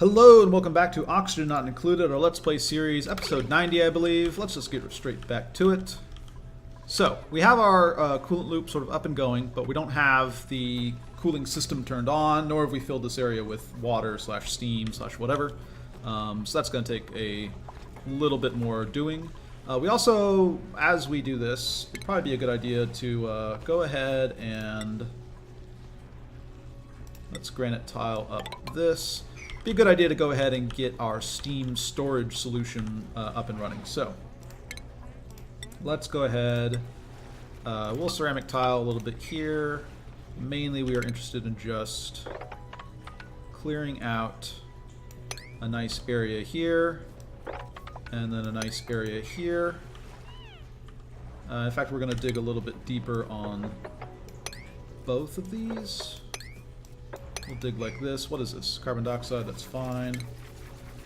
Hello and welcome back to Oxygen Not Included, our Let's Play series, episode 90 I believe. Let's just get straight back to it. So, we have our coolant loop sort of up and going, but we don't have the cooling system turned on, nor have we filled this area with water slash steam slash whatever. So that's going to take a little bit more doing. We also, as we do this, it'd probably be a good idea to go ahead and let's granite tile up this. Be a good idea to go ahead and get our steam storage solution up and running. So let's go ahead. We'll ceramic tile a little bit here. Mainly we are interested in just clearing out a nice area here and then a nice area here. In fact, we're going to dig a little bit deeper on both of these. We'll dig like this. What is this? Carbon dioxide, that's fine.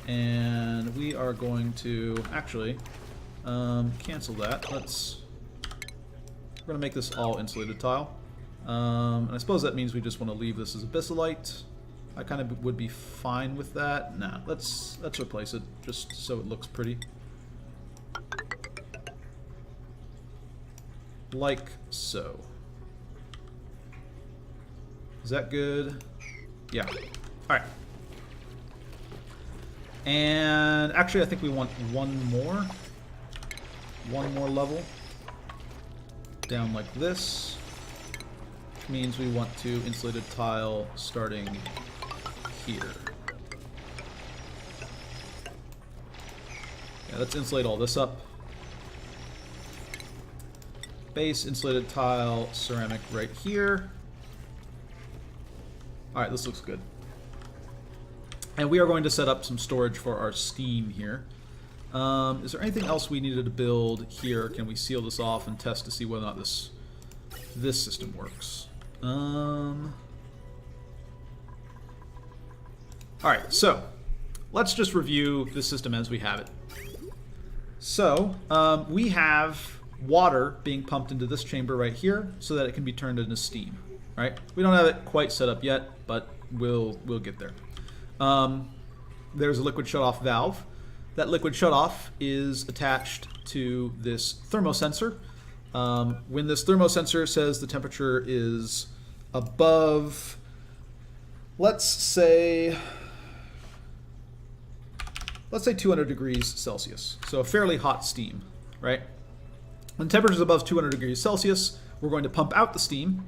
And we are going to actually cancel that. We're going to make this all insulated tile. And I suppose that means we just want to leave this as abyssalite. I kind of would be fine with that. Nah, let's replace it just so it looks pretty. Like so. Is that good? Yeah. Alright. And actually I think we want one more level down like this, which means we want to insulated tile starting here. Yeah, let's insulate all this up. Base insulated tile ceramic right here. Alright, this looks good. And we are going to set up some storage for our steam here. Is there anything else we needed to build here? Can we seal this off and test to see whether or not this system works? Alright, so let's just review the system as we have it. So, we have water being pumped into this chamber right here so that it can be turned into steam. Right? We don't have it quite set up yet, but we'll get there. There's a liquid shutoff valve. That liquid shutoff is attached to this thermosensor. When this thermosensor says the temperature is above, let's say 200 degrees Celsius. So a fairly hot steam, right? When the temperature is above 200 degrees Celsius, we're going to pump out the steam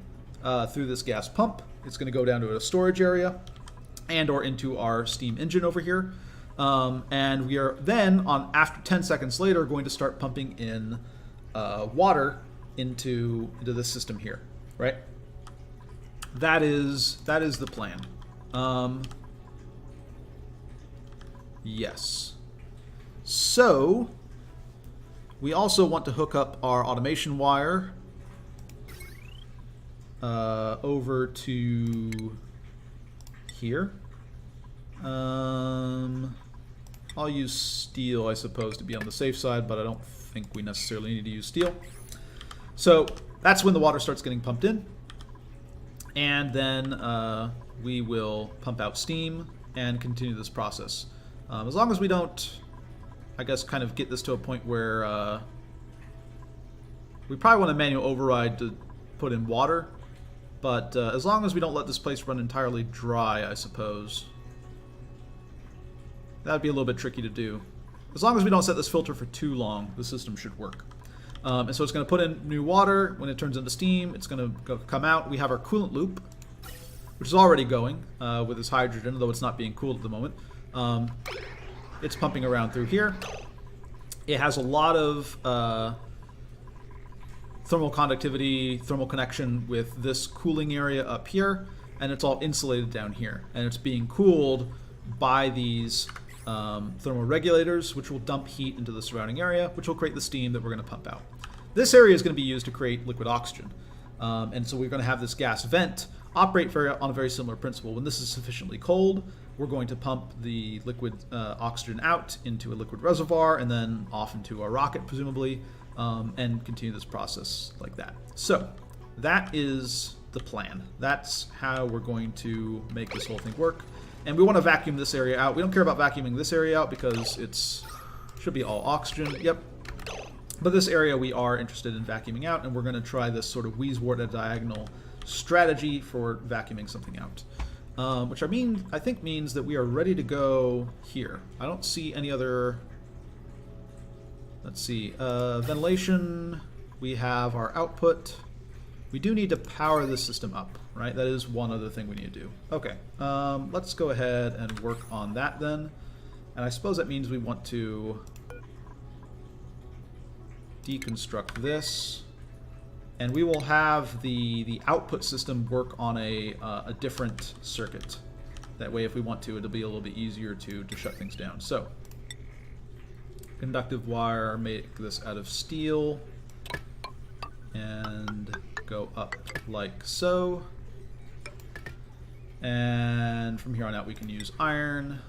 through this gas pump. It's going to go down to a storage area and or into our steam engine over here. And we are then, after 10 seconds later, going to start pumping in water into this system here, right? That is the plan. Yes. So we also want to hook up our automation wire over to here. I'll use steel, I suppose, to be on the safe side, but I don't think we necessarily need to use steel. So that's when the water starts getting pumped in, and then we will pump out steam and continue this process. As long as we don't, I guess, kind of get this to a point where we probably want a manual override to put in water. But as long as we don't let this place run entirely dry, I suppose. That would be a little bit tricky to do. As long as we don't set this filter for too long, the system should work. And so it's going to put in new water. When it turns into steam, it's going to come out. We have our coolant loop, which is already going with this hydrogen, though it's not being cooled at the moment. It's pumping around through here. It has a lot of thermal conductivity, thermal connection with this cooling area up here, and it's all insulated down here. And it's being cooled by these thermal regulators, which will dump heat into the surrounding area, which will create the steam that we're going to pump out. This area is going to be used to create liquid oxygen. And so we're going to have this gas vent operate on a very similar principle. When this is sufficiently cold, we're going to pump the liquid oxygen out into a liquid reservoir and then off into a rocket, presumably, and continue this process like that. So that is the plan. That's how we're going to make this whole thing work. And we want to vacuum this area out. We don't care about vacuuming this area out because it's should be all oxygen. Yep. But this area we are interested in vacuuming out, and we're going to try this sort of Wheezewort at diagonal strategy for vacuuming something out. Which I think means that we are ready to go here. I don't see any other... Let's see. Ventilation. We have our output. We do need to power the system up, right? That is one other thing we need to do. Okay. Let's go ahead and work on that then. And I suppose that means we want to deconstruct this. And we will have the output system work on a different circuit. That way, if we want to, it'll be a little bit easier to shut things down. So, conductive wire, make this out of steel. And go up like so. And from here on out, we can use iron.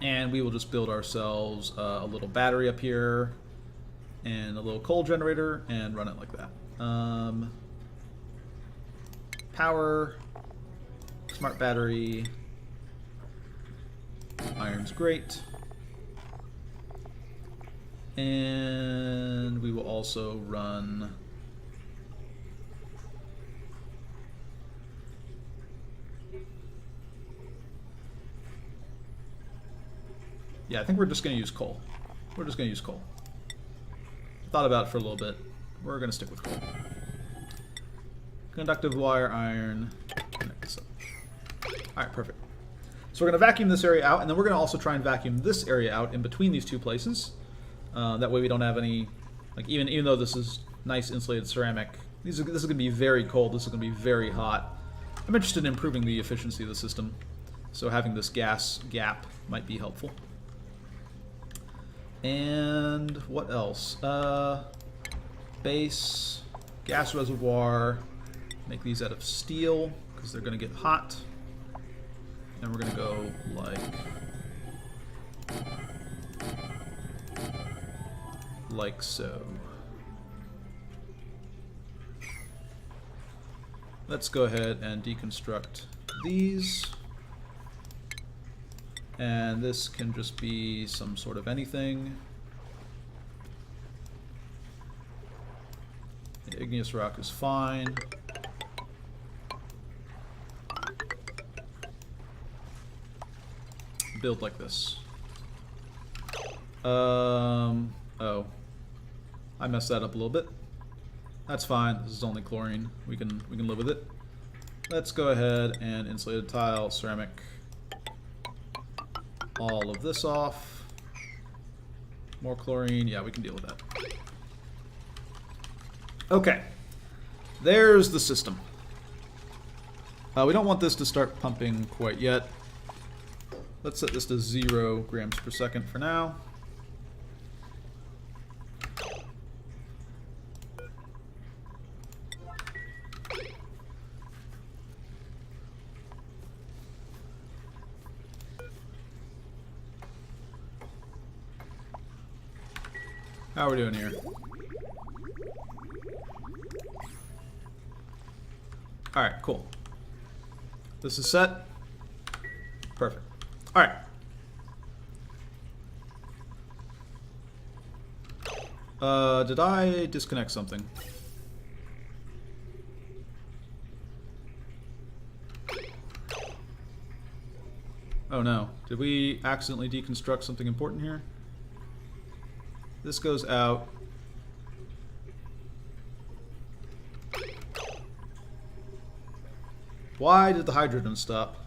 And we will just build ourselves a little battery up here. And a little coal generator, and run it like that. Power, smart battery, iron's great. And we will also run I think we're just going to use coal. We're just going to use coal. Thought about it for a little bit. We're going to stick with coal. Conductive wire, iron. Connect this up. Alright, perfect. So we're going to vacuum this area out, and then we're going to also try and vacuum this area out in between these two places. That way we don't have any, like even though this is nice insulated ceramic, this is going to be very cold, this is going to be very hot. I'm interested in improving the efficiency of the system, so having this gas gap might be helpful. And what else? Base, gas reservoir, make these out of steel because they're going to get hot. And we're going to go like so. Let's go ahead and deconstruct these. And this can just be some sort of anything. The igneous rock is fine. Build like this. Oh. I messed that up a little bit. That's fine. This is only chlorine. We can live with it. Let's go ahead and insulated tile, ceramic. All of this off. More chlorine. Yeah, we can deal with that. Okay. There's the system. We don't want this to start pumping quite yet. Let's set this to 0 grams per second for now. How are we doing here? Alright, cool. This is set. Perfect. Alright. Did I disconnect something? Oh no. Did we accidentally deconstruct something important here? This goes out. Why did the hydrogen stop?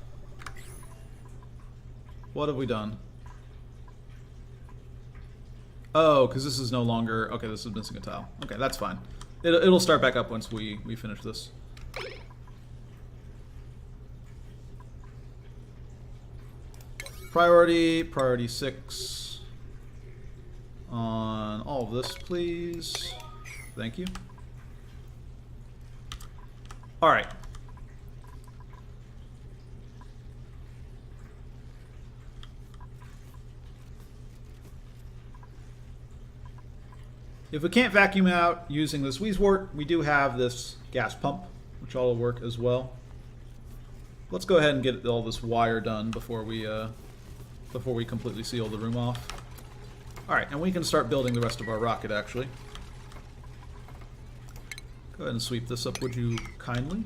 What have we done? Oh, because this is no longer... Okay, this is missing a tile. Okay, that's fine. It'll start back up once we finish this. Priority 6. On all of this, please. Thank you. Alright. If we can't vacuum out using this Wheezewort, we do have this gas pump, which all will work as well. Let's go ahead and get all this wire done before we completely seal the room off. Alright, and we can start building the rest of our rocket, actually. Go ahead and sweep this up, would you kindly?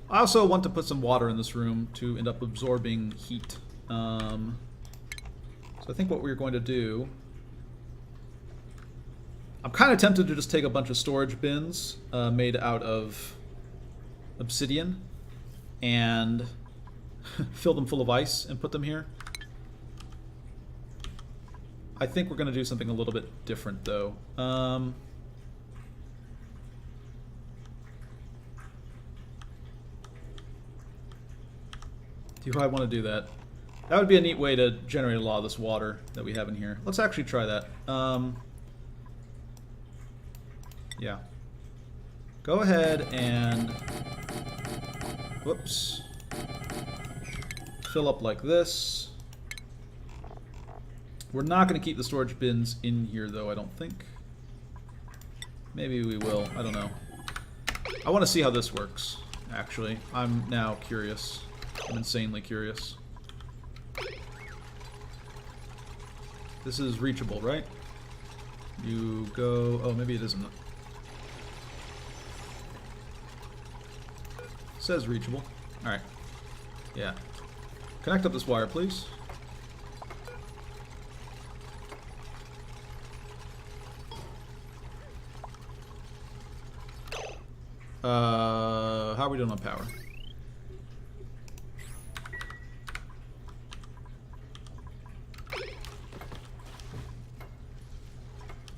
I also want to put some water in this room to end up absorbing heat. So I think what we're going to do... I'm kind of tempted to just take a bunch of storage bins made out of obsidian and fill them full of ice and put them here. I think we're going to do something a little bit different, though. Do I want to do that? That would be a neat way to generate a lot of this water that we have in here. Let's actually try that. Yeah. Go ahead and... Whoops. Fill up like this. We're not going to keep the storage bins in here, though, I don't think. Maybe we will. I don't know. I want to see how this works, actually. I'm now curious. I'm insanely curious. This is reachable, right? You go... Oh, maybe it isn't. Says reachable. Alright. Yeah. Connect up this wire, please. How are we doing on power?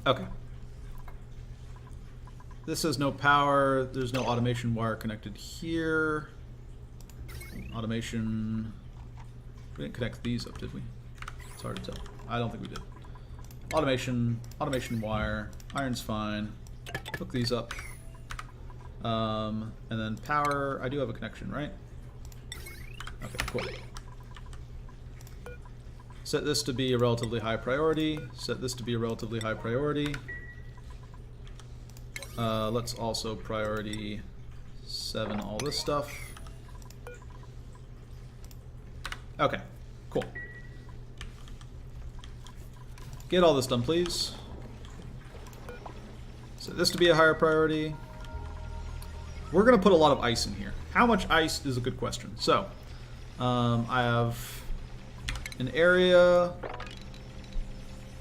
Okay. This says no power. There's no automation wire connected here. Automation... We didn't connect these up, did we? It's hard to tell. I don't think we did. Automation wire. Iron's fine. Hook these up. And then power. I do have a connection, right? Okay, cool. Set this to be a relatively high priority. Set this to be a relatively high priority. Let's also priority 7 all this stuff. Okay, cool. Get all this done, please. Set this to be a higher priority. We're going to put a lot of ice in here. How much ice is a good question. So, I have an area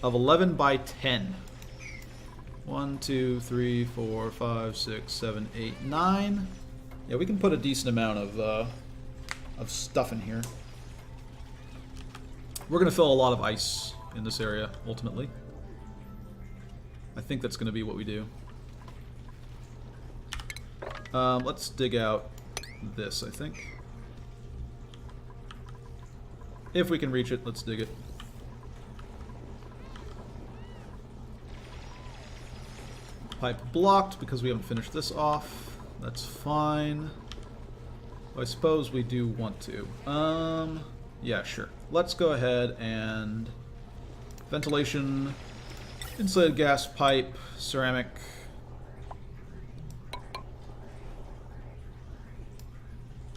of 11 by 10. 1, 2, 3, 4, 5, 6, 7, 8, 9. Yeah, we can put a decent amount of stuff in here. We're going to fill a lot of ice in this area, ultimately. I think that's going to be what we do. Let's dig out this, I think. If we can reach it, let's dig it. Pipe blocked because we haven't finished this off. That's fine. I suppose we do want to. Yeah, sure. Let's go ahead and ventilation, insulated gas pipe, ceramic.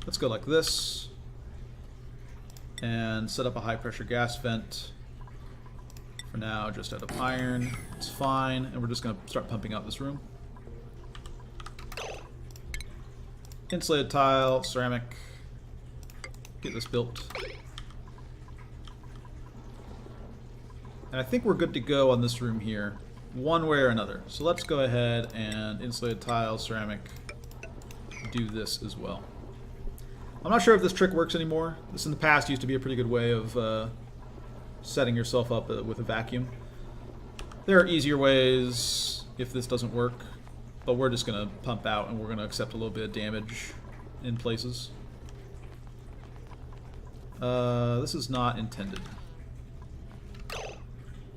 Let's go like this and set up a high pressure gas vent. For now, just out of iron. It's fine, and we're just going to start pumping out this room. Insulated tile, ceramic. Get this built. And I think we're good to go on this room here, one way or another. So let's go ahead and insulated tile, ceramic, do this as well. I'm not sure if this trick works anymore. This in the past used to be a pretty good way of setting yourself up with a vacuum. There are easier ways if this doesn't work, but we're just going to pump out and we're going to accept a little bit of damage in places. This is not intended.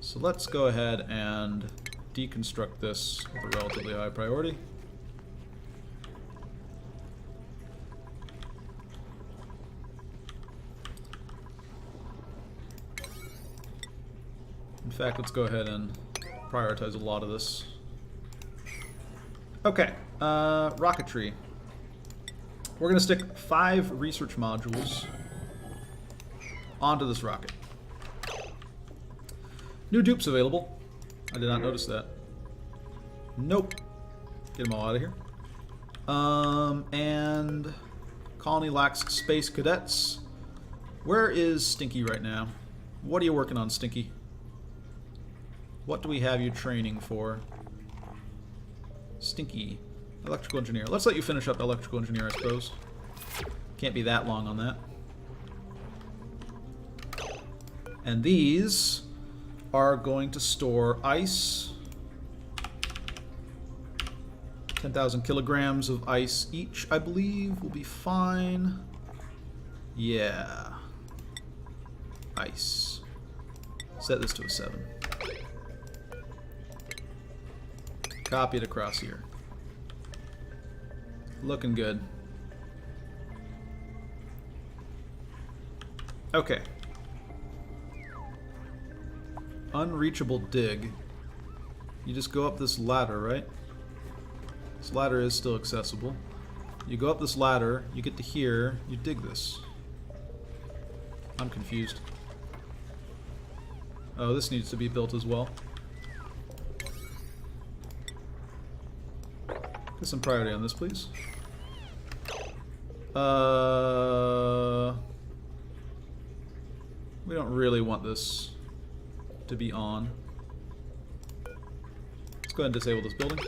So let's go ahead and deconstruct this with a relatively high priority. In fact, let's go ahead and prioritize a lot of this. Okay, rocketry. We're going to stick 5 research modules onto this rocket. New dupes available. I did not notice that. Nope. Get them all out of here. And colony lacks space cadets. Where is Stinky right now? What are you working on, Stinky? What do we have you training for? Stinky. Electrical engineer. Let's let you finish up electrical engineer, I suppose. Can't be that long on that. And these are going to store ice. 10,000 kilograms of ice each, I believe, will be fine. Yeah. Ice. Set this to a 7. Copy it across here. Looking good. Okay. Unreachable dig. You just go up this ladder, right? This ladder is still accessible. You go up this ladder, you get to here, you dig this. I'm confused. Oh, this needs to be built as well. Get some priority on this, please. We don't really want this to be on. Let's go ahead and disable this building.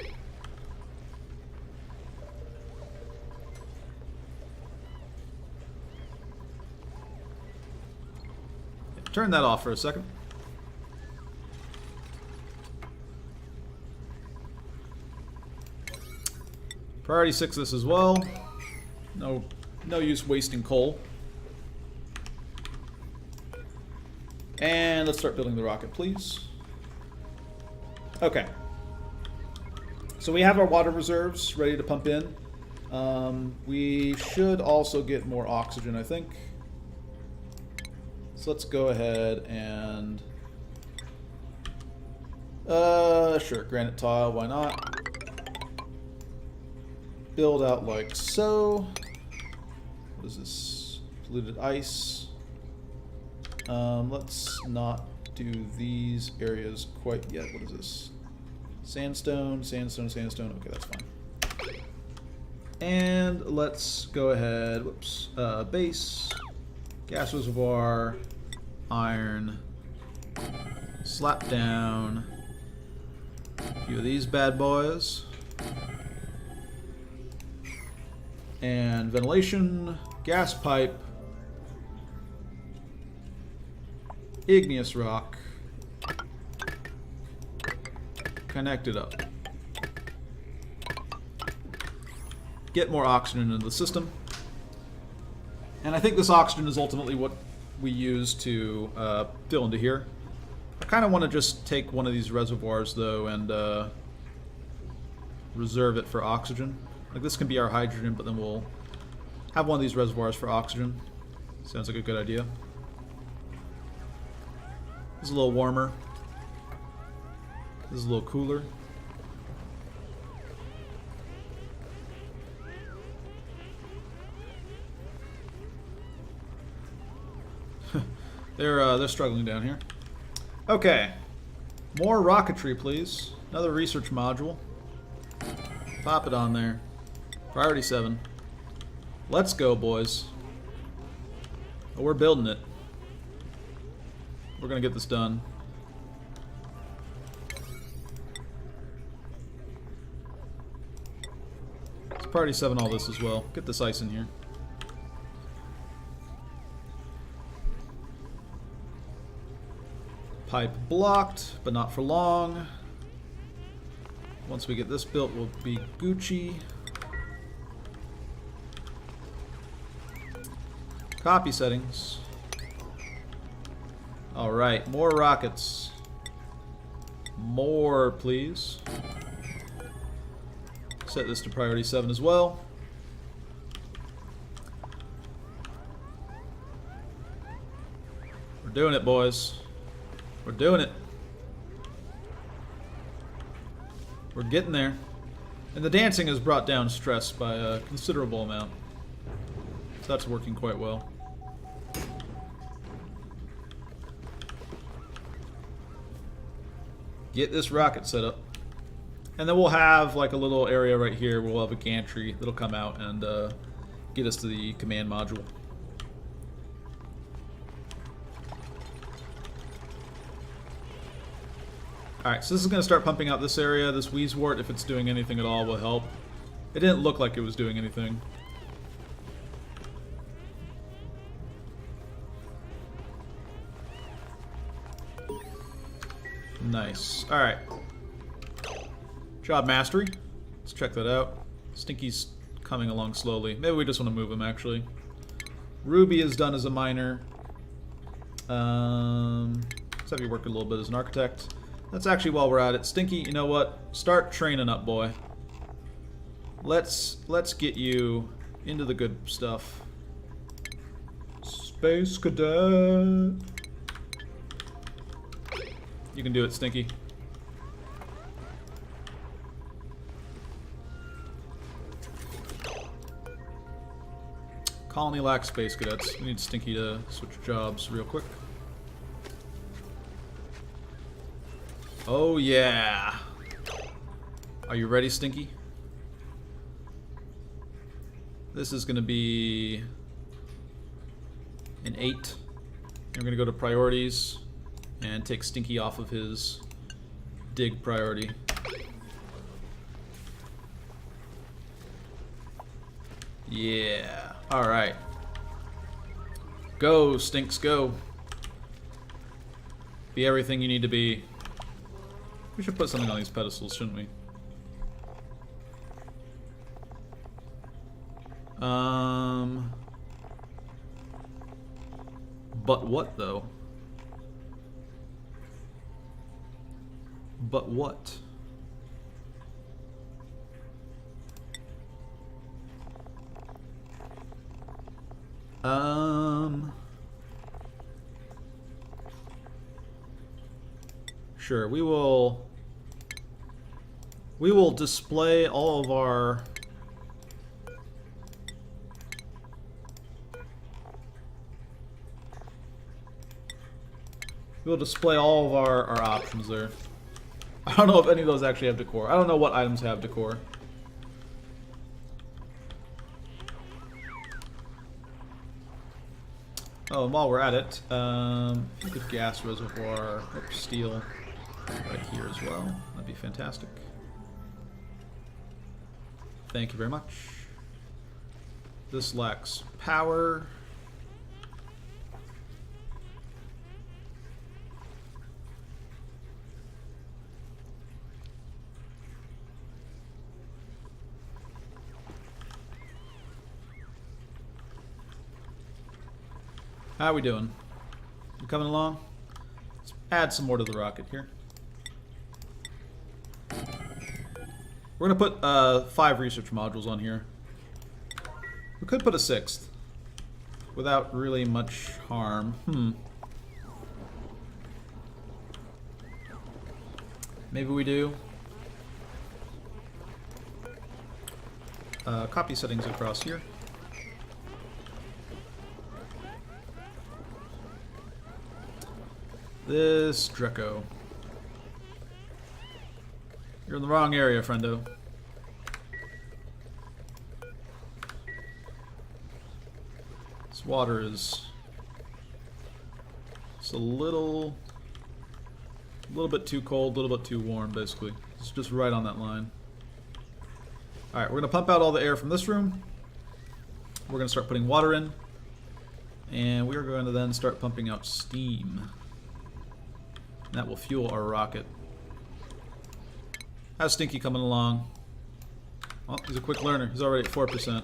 Turn that off for a second. Priority 6 this as well. No use wasting coal. And let's start building the rocket, please. Okay. So we have our water reserves ready to pump in. We should also get more oxygen, I think. So let's go ahead and... sure, granite tile, why not? Build out like so. What is this? Polluted ice. Let's not do these areas quite yet. What is this? Sandstone, sandstone, sandstone. Okay, that's fine. And let's go ahead. Whoops. Base. Gas reservoir. Iron. Slap down. A few of these bad boys. And ventilation. Gas pipe. Igneous rock. Connect it up. Get more oxygen into the system. And I think this oxygen is ultimately what we use to fill into here. I kind of want to just take one of these reservoirs, though, and reserve it for oxygen. Like, this can be our hydrogen, but then we'll have one of these reservoirs for oxygen. Sounds like a good idea. This is a little warmer. This is a little cooler. They're struggling down here. Okay. More rocketry, please. Another research module. Pop it on there. Priority 7. Let's go, boys. Oh, we're building it. We're gonna get this done. Let's priority 7 all this as well. Get this ice in here. Pipe blocked, but not for long. Once we get this built, we'll be Gucci. Copy settings. Alright, more rockets. More, please. Set this to priority 7 as well. We're doing it, boys. We're doing it. We're getting there. And the dancing has brought down stress by a considerable amount. So that's working quite well. Get this rocket set up. And then we'll have like a little area right here where we'll have a gantry that'll come out and get us to the command module. Alright, so this is going to start pumping out this area. This Wheezewort, if it's doing anything at all, will help. It didn't look like it was doing anything. Nice. Alright. Job mastery. Let's check that out. Stinky's coming along slowly. Maybe we just want to move him, actually. Ruby is done as a miner. Let's have you work a little bit as an architect. That's actually while we're at it. Stinky, you know what? Start training up, boy. Let's get you into the good stuff. Space Cadet. You can do it, Stinky. Colony lacks Space Cadets. We need Stinky to switch jobs real quick. Oh yeah. Are you ready, Stinky? This is going to be an 8. We're going to go to priorities and take Stinky off of his dig priority. Yeah. Alright. Go, Stinks, go. Be everything you need to be. We should put something on these pedestals, shouldn't we? But what, though? But what? Sure, we will display all of our options there. I don't know if any of those actually have decor. I don't know what items have decor. Oh, and while we're at it, if you could gas reservoir, oops, steel, right here as well. That'd be fantastic. Thank you very much. This lacks power. How are we doing? You coming along? Let's add some more to the rocket here. We're gonna put 5 research modules on here. We could put a 6th without really much harm. Maybe we do. Copy settings across here. This Dreco. You're in the wrong area, friendo. This water is... It's a little bit too cold, a little bit too warm, basically. It's just right on that line. Alright, we're going to pump out all the air from this room. We're going to start putting water in. And we are going to then start pumping out steam. And that will fuel our rocket. How's Stinky coming along? Oh, he's a quick learner. He's already at 4%.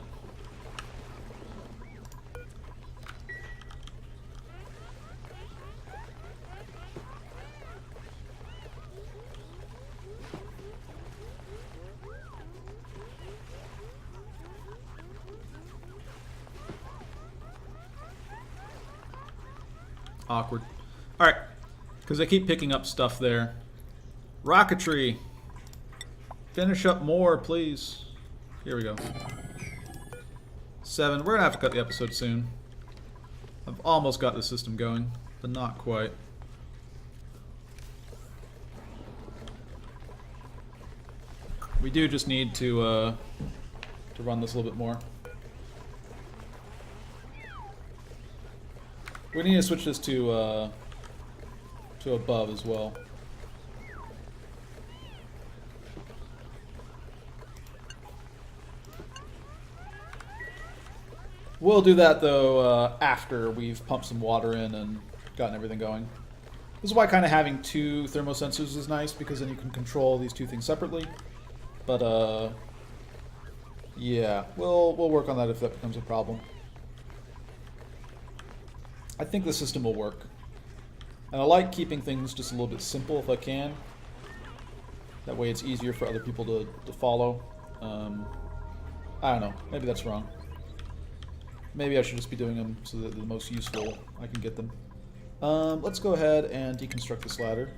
Awkward. Alright. Because I keep picking up stuff there. Rocketry. Finish up more, please. Here we go. 7. We're gonna have to cut the episode soon. I've almost got the system going, but not quite. We do just need to run this a little bit more. We need to switch this to above as well. We'll do that though after we've pumped some water in and gotten everything going. This is why kind of having 2 thermosensors is nice, because then you can control these 2 things separately. But yeah, we'll work on that if that becomes a problem. I think the system will work. And I like keeping things just a little bit simple if I can. That way it's easier for other people to follow. I don't know, maybe that's wrong. Maybe I should just be doing them so that the most useful I can get them. Let's go ahead and deconstruct this ladder.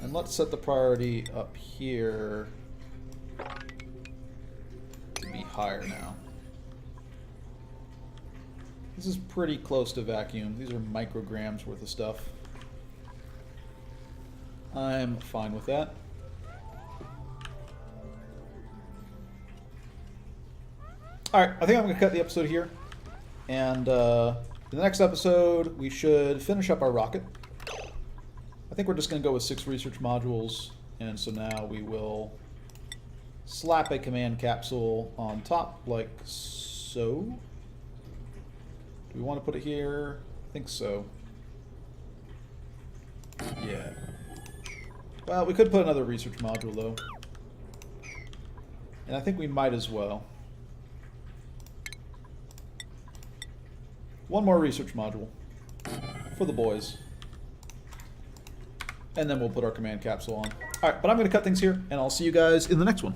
And let's set the priority up here to be higher now. This is pretty close to vacuum. These are micrograms worth of stuff. I'm fine with that. Alright, I think I'm going to cut the episode here. And in the next episode, we should finish up our rocket. I think we're just going to go with 6 research modules. And so now we will slap a command capsule on top, like so. Do we want to put it here? I think so. Yeah. Well, we could put another research module, though. And I think we might as well. One more research module for the boys. And then we'll put our command capsule on. Alright, but I'm going to cut things here, and I'll see you guys in the next one.